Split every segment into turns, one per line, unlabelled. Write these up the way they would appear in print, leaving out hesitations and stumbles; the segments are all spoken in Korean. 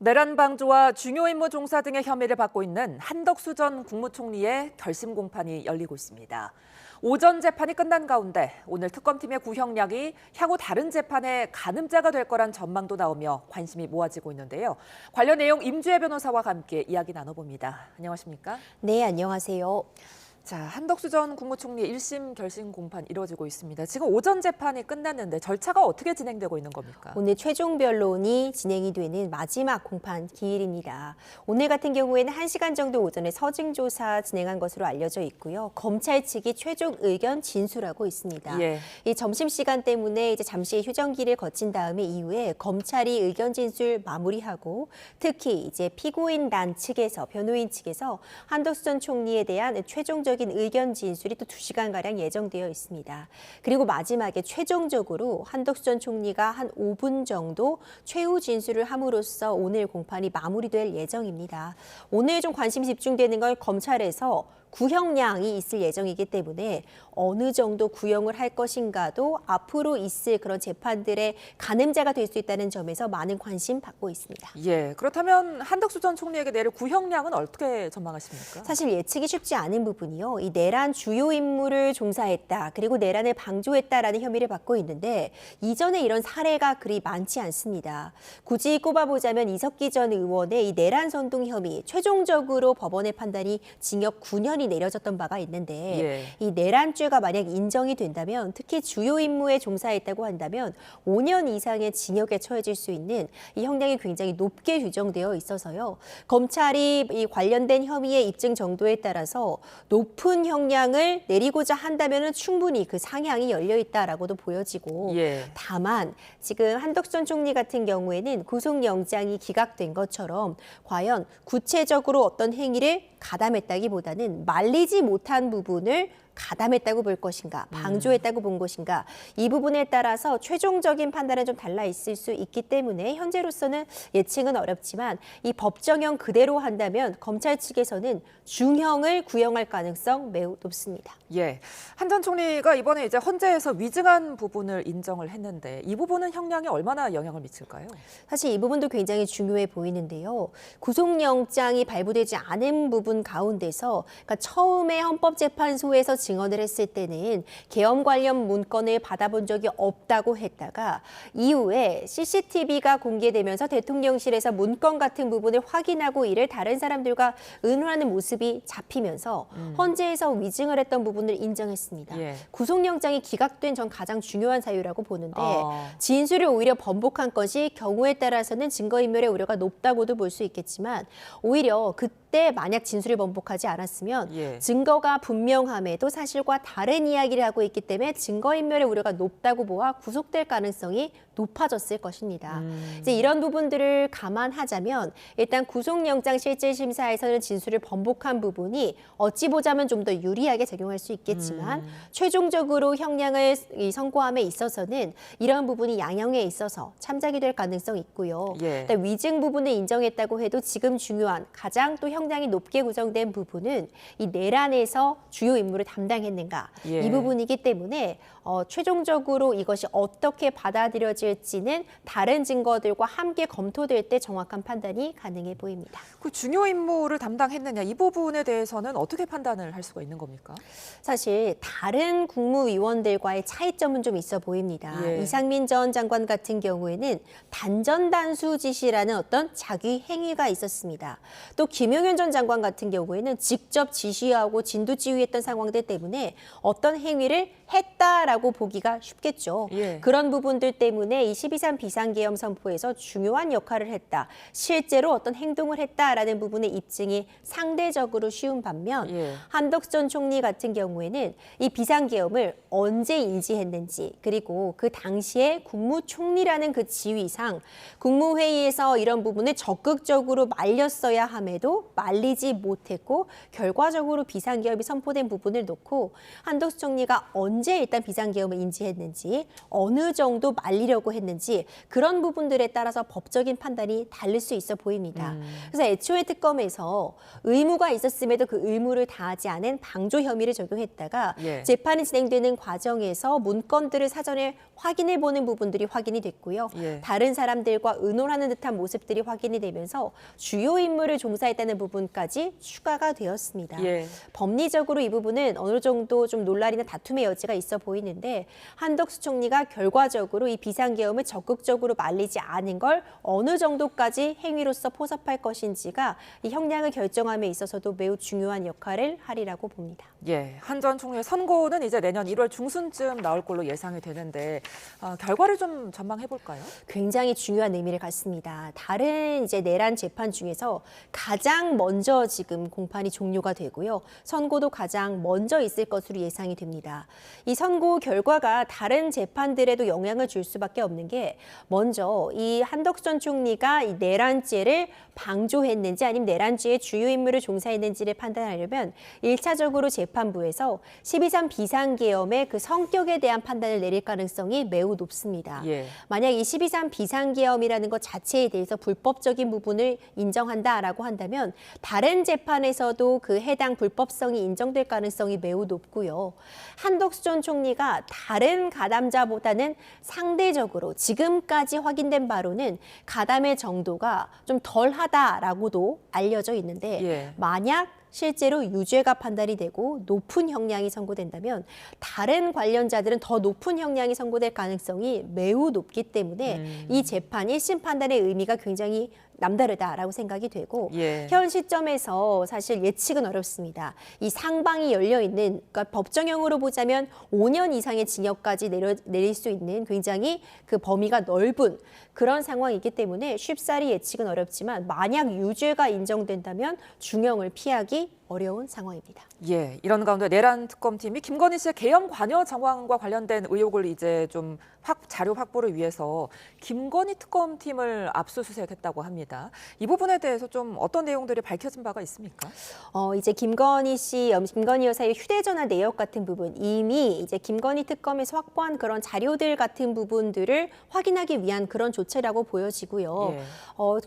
내란 방조와 중요 임무 종사 등의 혐의를 받고 있는 한덕수 전 국무총리의 결심 공판이 열리고 있습니다. 오전 재판이 끝난 가운데 오늘 특검팀의 구형량이 향후 다른 재판의 가늠자가 될 거란 전망도 나오며 관심이 모아지고 있는데요. 관련 내용 임주혜 변호사와 함께 이야기 나눠봅니다. 안녕하십니까?
네, 안녕하세요.
자, 한덕수 전 국무총리의 1심 결심 공판 이루어지고 있습니다. 지금 오전 재판이 끝났는데 절차가 어떻게 진행되고 있는 겁니까?
오늘 최종 변론이 진행이 되는 마지막 공판 기일입니다. 오늘 같은 경우에는 1시간 정도 오전에 서증조사 진행한 것으로 알려져 있고요. 검찰 측이 최종 의견 진술하고 있습니다.
예.
이 점심시간 때문에 이제 잠시 휴전기를 거친 다음에 이후에 검찰이 의견 진술 마무리하고 특히 이제 피고인단 측에서 변호인 측에서 한덕수 전 총리에 대한 최종적인 의견 진술이 또 2시간가량 예정되어 있습니다. 그리고 마지막에 최종적으로 한덕수 전 총리가 한 5분 정도 최후 진술을 함으로써 오늘 공판이 마무리될 예정입니다. 오늘 좀 관심이 집중되는 건 검찰에서 구형량이 있을 예정이기 때문에 어느 정도 구형을 할 것인가도 앞으로 있을 그런 재판들의 가늠자가 될 수 있다는 점에서 많은 관심 받고 있습니다.
예, 그렇다면 한덕수 전 총리에게 내릴 구형량은 어떻게 전망하십니까?
사실 예측이 쉽지 않은 부분이요. 이 내란 주요 임무를 종사했다. 그리고 내란을 방조했다라는 혐의를 받고 있는데 이전에 이런 사례가 그리 많지 않습니다. 굳이 꼽아보자면 이석기 전 의원의 이 내란 선동 혐의 최종적으로 법원의 판단이 징역 9년이 내려졌던 바가 있는데
예.
이 내란죄가 만약 인정이 된다면 특히 주요 임무에 종사했다고 한다면 5년 이상의 징역에 처해질 수 있는 이 형량이 굉장히 높게 규정되어 있어서요. 검찰이 이 관련된 혐의의 입증 정도에 따라서 높은 형량을 내리고자 한다면 충분히 그 상향이 열려 있다라고도 보여지고
예.
다만 지금 한덕수 전 총리 같은 경우에는 구속영장이 기각된 것처럼 과연 구체적으로 어떤 행위를 가담했다기보다는 말리지 못한 부분을 가담했다고 볼 것인가, 방조했다고 본 것인가 이 부분에 따라서 최종적인 판단은 좀 달라 있을 수 있기 때문에 현재로서는 예측은 어렵지만 이 법정형 그대로 한다면 검찰 측에서는 중형을 구형할 가능성 매우 높습니다.
예, 한 전 총리가 이번에 이제 헌재에서 위증한 부분을 인정을 했는데 이 부분은 형량에 얼마나 영향을 미칠까요?
사실 이 부분도 굉장히 중요해 보이는데요. 구속영장이 발부되지 않은 부분 가운데서 그러니까 처음에 헌법재판소에서 증언을 했을 때는 계엄 관련 문건을 받아본 적이 없다고 했다가 이후에 CCTV가 공개되면서 대통령실에서 문건 같은 부분을 확인하고 이를 다른 사람들과 의논하는 모습이 잡히면서 헌재에서 위증을 했던 부분을 인정했습니다.
예.
구속영장이 기각된 전 가장 중요한 사유라고 보는데
아.
진술을 오히려 번복한 것이 경우에 따라서는 증거인멸의 우려가 높다고도 볼 수 있겠지만 오히려 그때 만약 진술을 번복하지 않았으면
예.
증거가 분명함에도 사실과 다른 이야기를 하고 있기 때문에 증거인멸의 우려가 높다고 보아 구속될 가능성이 높아졌을 것입니다. 이제 이런 부분들을 감안하자면 일단 구속영장 실질심사에서는 진술을 번복한 부분이 어찌 보자면 좀 더 유리하게 작용할 수 있겠지만 최종적으로 형량을 선고함에 있어서는 이런 부분이 양형에 있어서 참작이 될 가능성이 있고요.
예.
위증 부분을 인정했다고 해도 지금 중요한 가장 또 형량이 높게 구성된 부분은 이 내란에서 주요 임무를 담당했는가
예.
이 부분이기 때문에 최종적으로 이것이 어떻게 받아들여질지는 다른 증거들과 함께 검토될 때 정확한 판단이 가능해 보입니다.
그 중요 임무를 담당했느냐 이 부분에 대해서는 어떻게 판단을 할 수가 있는 겁니까?
사실 다른 국무위원들과의 차이점은 좀 있어 보입니다.
예.
이상민 전 장관 같은 경우에는 단전단수 지시라는 어떤 자기 행위가 있었습니다. 또 김용현 전 장관 같은 경우에는 직접 지시하고 진두지휘했던 상황들 때문에 어떤 행위를 했다라고 보기가 쉽겠죠.
예.
그런 부분들 때문에 이 12.3 비상계엄 선포에서 중요한 역할을 했다. 실제로 어떤 행동을 했다라는 부분의 입증이 상대적으로 쉬운 반면
예.
한덕수 전 총리 같은 경우에는 이 비상계엄을 언제 인지했는지 그리고 그 당시에 국무총리라는 그 지위상 국무회의에서 이런 부분을 적극적으로 말렸어야 함에도 말리지 못했고 결과적으로 비상계엄이 선포된 부분을 놓고 한덕수 총리가 언제 일단 비상계엄을 인지했는지 어느 정도 말리려고 하려고 했는지 그런 부분들에 따라서 법적인 판단이 다를 수 있어 보입니다. 그래서 애초에 특검에서 의무가 있었음에도 그 의무를 다하지 않은 방조 혐의를 적용했다가
예.
재판이 진행되는 과정에서 문건들을 사전에 확인해 보는 부분들이 확인이 됐고요.
예.
다른 사람들과 의논하는 듯한 모습들이 확인이 되면서 주요 임무를 종사했다는 부분까지 추가가 되었습니다.
예.
법리적으로 이 부분은 어느 정도 좀 논란이나 다툼의 여지가 있어 보이는데 한덕수 총리가 결과적으로 이 비상계엄을 적극적으로 말리지 않은 걸 어느 정도까지 행위로서 포섭할 것인지가 이 형량을 결정함에 있어서도 매우 중요한 역할을 하리라고 봅니다.
예, 한 전 총리의 선고는 이제 내년 1월 중순쯤 나올 걸로 예상이 되는데 결과를 좀 전망해 볼까요?
굉장히 중요한 의미를 갖습니다. 다른 이제 내란 재판 중에서 가장 먼저 지금 공판이 종료가 되고요. 선고도 가장 먼저 있을 것으로 예상이 됩니다. 이 선고 결과가 다른 재판들에도 영향을 줄 수밖에 없는 게 먼저 이 한덕수 전 총리가 이 내란죄를 방조했는지 아니면 내란죄의 주요 임무를 종사했는지를 판단하려면 1차적으로 재판부에서 12.3 비상계엄의 그 성격에 대한 판단을 내릴 가능성이 매우 높습니다.
예.
만약 이 12.3 비상계엄이라는 것 자체에 대해서 불법적인 부분을 인정한다라고 한다면 다른 재판에서도 그 해당 불법성이 인정될 가능성이 매우 높고요. 한덕수 전 총리가 다른 가담자보다는 상대적으로 지금까지 확인된 바로는 가담의 정도가 좀 덜하다라고도 알려져 있는데
예.
만약 실제로 유죄가 판단이 되고 높은 형량이 선고된다면 다른 관련자들은 더 높은 형량이 선고될 가능성이 매우 높기 때문에 이 재판 1심 판단의 의미가 굉장히 남다르다라고 생각이 되고
예.
현 시점에서 사실 예측은 어렵습니다. 이 상방이 열려 있는 그러니까 법정형으로 보자면 5년 이상의 징역까지 내릴 수 있는 굉장히 그 범위가 넓은 그런 상황이기 때문에 쉽사리 예측은 어렵지만 만약 유죄가 인정된다면 중형을 피하기 어려운 상황입니다.
예, 이런 가운데 내란 특검팀이 김건희 씨의 계엄 관여 정황과 관련된 의혹을 이제 좀 자료 확보를 위해서 김건희 특검팀을 압수수색했다고 합니다. 이 부분에 대해서 좀 어떤 내용들이 밝혀진 바가 있습니까?
이제 김건희 여사의 휴대전화 내역 같은 부분 이미 이제 김건희 특검에서 확보한 그런 자료들 같은 부분들을 확인하기 위한 그런 조치라고 보여지고요.
예.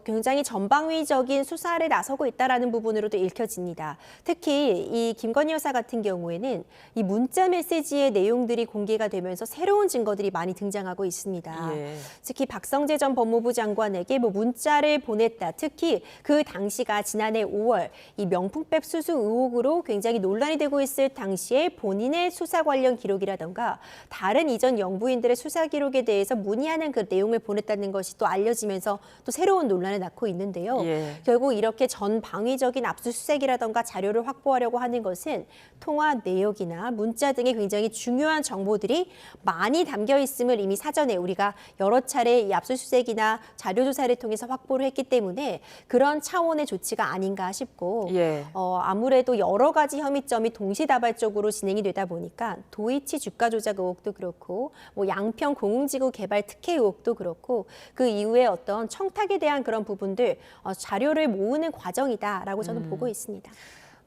굉장히 전방위적인 수사를 나서고 있다라는 부분으로도 읽혀집니다. 특히 이 김건희 여사 같은 경우에는 이 문자 메시지의 내용들이 공개가 되면서 새로운 증거들이 많이 등장하고 있습니다.
예.
특히 박성재 전 법무부 장관에게 문자를 보냈다. 특히 그 당시가 지난해 5월 이 명품백 수수 의혹으로 굉장히 논란이 되고 있을 당시에 본인의 수사 관련 기록이라던가 다른 이전 영부인들의 수사 기록에 대해서 문의하는 그 내용을 보냈다는 것이 또 알려지면서 또 새로운 논란을 낳고 있는데요.
예.
결국 이렇게 전방위적인 압수수색이라던가 자료를 확보하려고 하는 것은 통화 내역이나 문자 등의 굉장히 중요한 정보들이 많이 담겨 있음을 이미 사전에 우리가 여러 차례 이 압수수색이나 자료 조사를 통해서 확보를 했기 때문에 그런 차원의 조치가 아닌가 싶고
예.
아무래도 여러 가지 혐의점이 동시다발적으로 진행이 되다 보니까 도이치 주가 조작 의혹도 그렇고 양평 공흥지구 개발 특혜 의혹도 그렇고 그 이후에 어떤 청탁에 대한 그런 부분들 자료를 모으는 과정이다라고 저는 보고 있습니다.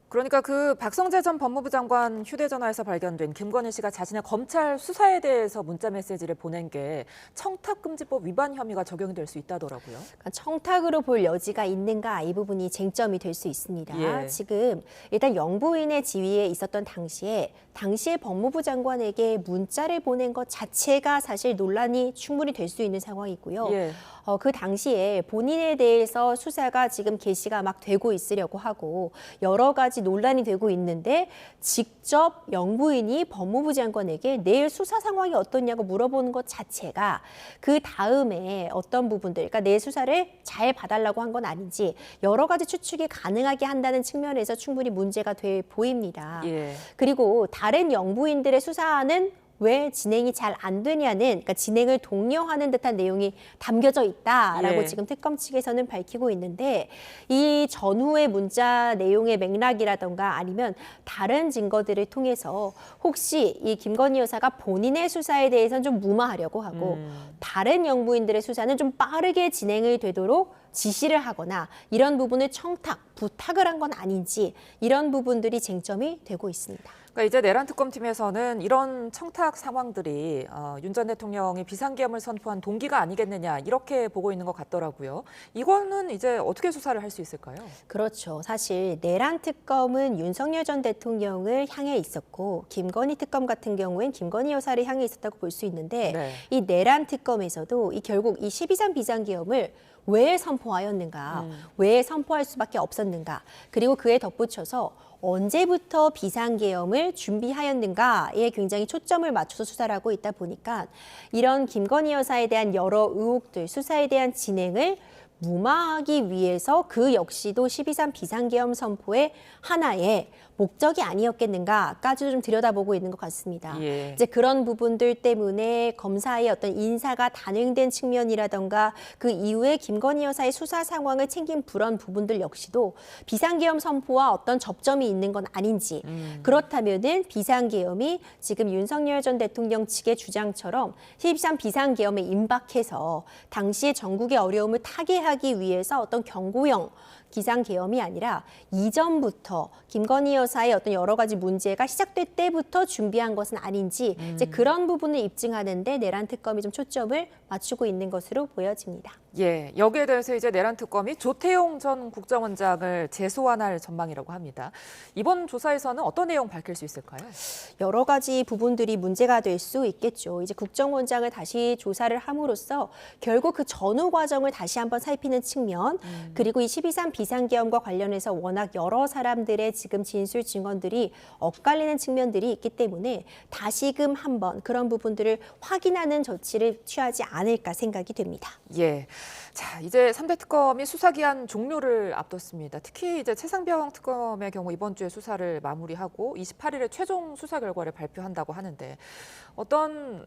그러니까 그 박성재 전 법무부 장관 휴대전화에서 발견된 김건희 씨가 자신의 검찰 수사에 대해서 문자 메시지를 보낸 게 청탁금지법 위반 혐의가 적용이 될 수 있다더라고요.
그러니까 청탁으로 볼 여지가 있는가 이 부분이 쟁점이 될 수 있습니다.
예.
지금 일단 영부인의 지위에 있었던 당시에 법무부 장관에게 문자를 보낸 것 자체가 사실 논란이 충분히 될 수 있는 상황이고요.
예.
그 당시에 본인에 대해서 수사가 지금 개시가 막 되고 있으려고 하고 여러 가지 논란이 되고 있는데 직접 영부인이 법무부 장관에게 내일 수사 상황이 어떻냐고 물어보는 것 자체가 그 다음에 어떤 부분들, 그러니까 내 수사를 잘 봐달라고 한 건 아닌지 여러 가지 추측이 가능하게 한다는 측면에서 충분히 문제가 돼 보입니다.
예.
그리고 다른 영부인들의 수사는 왜 진행이 잘 안 되냐는 그러니까 진행을 독려하는 듯한 내용이 담겨져 있다라고
예.
지금 특검 측에서는 밝히고 있는데 이 전후의 문자 내용의 맥락이라던가 아니면 다른 증거들을 통해서 혹시 이 김건희 여사가 본인의 수사에 대해서는 좀 무마하려고 하고 다른 영부인들의 수사는 좀 빠르게 진행이 되도록 지시를 하거나 이런 부분을 청탁, 부탁을 한 건 아닌지 이런 부분들이 쟁점이 되고 있습니다.
그러니까 이제 내란 특검팀에서는 이런 청탁 상황들이 윤 전 대통령이 비상계엄을 선포한 동기가 아니겠느냐 이렇게 보고 있는 것 같더라고요. 이거는 이제 어떻게 수사를 할 수 있을까요?
그렇죠. 사실 내란 특검은 윤석열 전 대통령을 향해 있었고 김건희 특검 같은 경우엔 김건희 여사를 향해 있었다고 볼 수 있는데
네.
이 내란 특검에서도 결국 이 12.3 비상계엄을 왜 선포하였는가, 왜 선포할 수밖에 없었는가, 그리고 그에 덧붙여서 언제부터 비상계엄을 준비하였는가에 굉장히 초점을 맞춰서 수사를 하고 있다 보니까 이런 김건희 여사에 대한 여러 의혹들, 수사에 대한 진행을 무마하기 위해서 그 역시도 12.3 비상계엄 선포의 하나의 목적이 아니었겠는가까지도 좀 들여다보고 있는 것 같습니다.
예.
이제 그런 부분들 때문에 검사의 어떤 인사가 단행된 측면이라던가 그 이후에 김건희 여사의 수사 상황을 챙긴 그런 부분들 역시도 비상계엄 선포와 어떤 접점이 있는 건 아닌지 그렇다면은 비상계엄이 지금 윤석열 전 대통령 측의 주장처럼 12.3 비상계엄에 임박해서 당시의 전국의 어려움을 타개하기 위해서 어떤 경고형 비상계엄이 아니라 이전부터 김건희 여사의 어떤 여러 가지 문제가 시작될 때부터 준비한 것은 아닌지 이제 그런 부분을 입증하는데 내란 특검이 좀 초점을 맞추고 있는 것으로 보여집니다.
예, 여기에 대해서 이제 내란 특검이 조태용 전 국정원장을 재소환할 전망이라고 합니다. 이번 조사에서는 어떤 내용 밝힐 수 있을까요?
여러 가지 부분들이 문제가 될 수 있겠죠. 이제 국정원장을 다시 조사를 함으로써 결국 그 전후 과정을 다시 한번 살피는 측면, 그리고 이 12.3 비상계엄과 관련해서 워낙 여러 사람들의 지금 진술 증언들이 엇갈리는 측면들이 있기 때문에 다시금 한번 그런 부분들을 확인하는 조치를 취하지 않을까 생각이 됩니다.
예. 자, 이제 3대 특검이 수사 기한 종료를 앞뒀습니다. 특히 이제 최상병 특검의 경우 이번 주에 수사를 마무리하고 28일에 최종 수사 결과를 발표한다고 하는데 어떤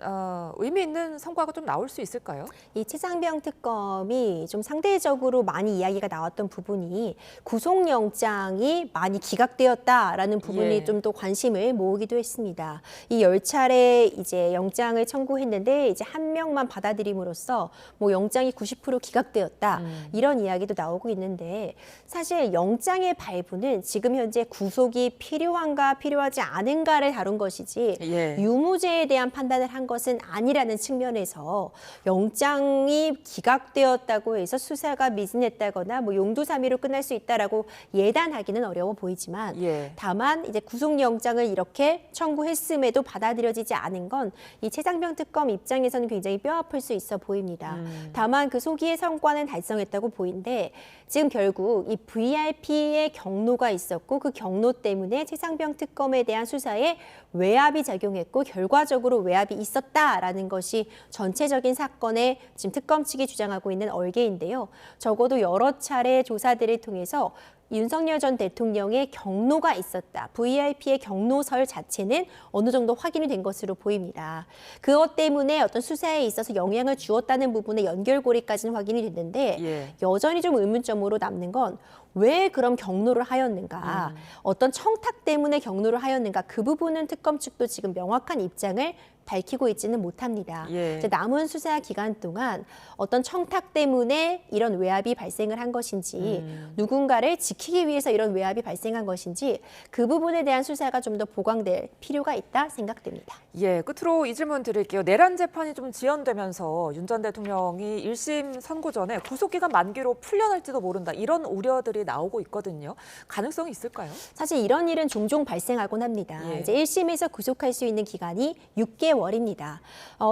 의미 있는 성과가 좀 나올 수 있을까요?
이 최상병 특검이 좀 상대적으로 많이 이야기가 나왔던 부분이 구속영장이 많이 기각되었다라는 부분이
예.
좀 더 관심을 모으기도 했습니다. 이 10차례 이제 영장을 청구했는데 이제 한 명만 받아들임으로써 뭐 영장이 90% 기각되었다 이런 이야기도 나오고 있는데 사실 영장의 발부는 지금 현재 구속이 필요한가 필요하지 않은가를 다룬 것이지
예.
유무죄에 대한 판단을 한 것은 아니라는 측면에서 영장이 기각되었다고 해서 수사가 미진했다거나 뭐 용두사미로 끝날 수 있다라고 예단하기는 어려워 보이지만
예.
다만 이제 구속영장을 이렇게 청구했음에도 받아들여지지 않은 건 이 최상병 특검 입장에서는 굉장히 뼈아플 수 있어 보입니다. 다만 그 소기의 성과는 달성했다고 보이는데 지금 결국 이 VIP의 경로가 있었고 그 경로 때문에 최상병 특검에 대한 수사에 외압이 작용했고 결과적으로 외압이 있었다라는 것이 전체적인 사건의 지금 특검 측이 주장하고 있는 얼개인데요. 적어도 여러 차례 조사들을 통해서 윤석열 전 대통령의 경로가 있었다. VIP의 경로설 자체는 어느 정도 확인이 된 것으로 보입니다. 그것 때문에 어떤 수사에 있어서 영향을 주었다는 부분의 연결고리까지는 확인이 됐는데
예.
여전히 좀 의문점으로 남는 건 왜 그럼 경로를 하였는가, 어떤 청탁 때문에 경로를 하였는가 그 부분은 특검 측도 지금 명확한 입장을 밝히고 있지는 못합니다.
예.
이제 남은 수사 기간 동안 어떤 청탁 때문에 이런 외압이 발생을 한 것인지 누군가를 지키기 위해서 이런 외압이 발생한 것인지 그 부분에 대한 수사가 좀 더 보강될 필요가 있다 생각됩니다.
예, 끝으로 이 질문 드릴게요. 내란 재판이 좀 지연되면서 윤 전 대통령이 1심 선고 전에 구속기간 만기로 풀려날지도 모른다. 이런 우려들이 나오고 있거든요. 가능성이 있을까요?
사실 이런 일은 종종 발생하곤 합니다.
예.
이제 1심에서 구속할 수 있는 기간이 6개월입니다.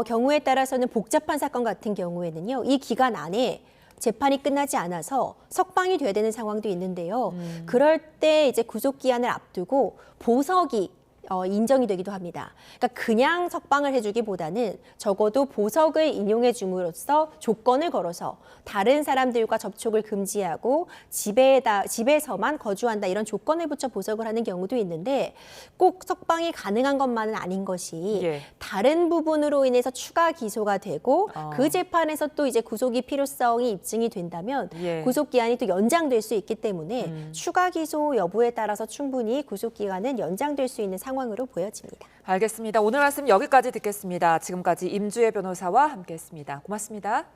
경우에 따라서는 복잡한 사건 같은 경우에는요. 이 기간 안에 재판이 끝나지 않아서 석방이 돼야 되는 상황도 있는데요. 그럴 때 이제 구속 기한을 앞두고 보석이 인정이 되기도 합니다. 그러니까 그냥 석방을 해주기보다는 적어도 보석을 인용해 줌으로써 조건을 걸어서 다른 사람들과 접촉을 금지하고 집에서만 거주한다 이런 조건을 붙여 보석을 하는 경우도 있는데 꼭 석방이 가능한 것만은 아닌 것이
예.
다른 부분으로 인해서 추가 기소가 되고 그 재판에서 또 이제 구속이 필요성이 입증이 된다면
예.
구속 기한이 또 연장될 수 있기 때문에 추가 기소 여부에 따라서 충분히 구속 기간은 연장될 수 있는 상황으로 보여집니다.
알겠습니다. 오늘 말씀 여기까지 듣겠습니다. 지금까지 임주혜 변호사와 함께했습니다. 고맙습니다.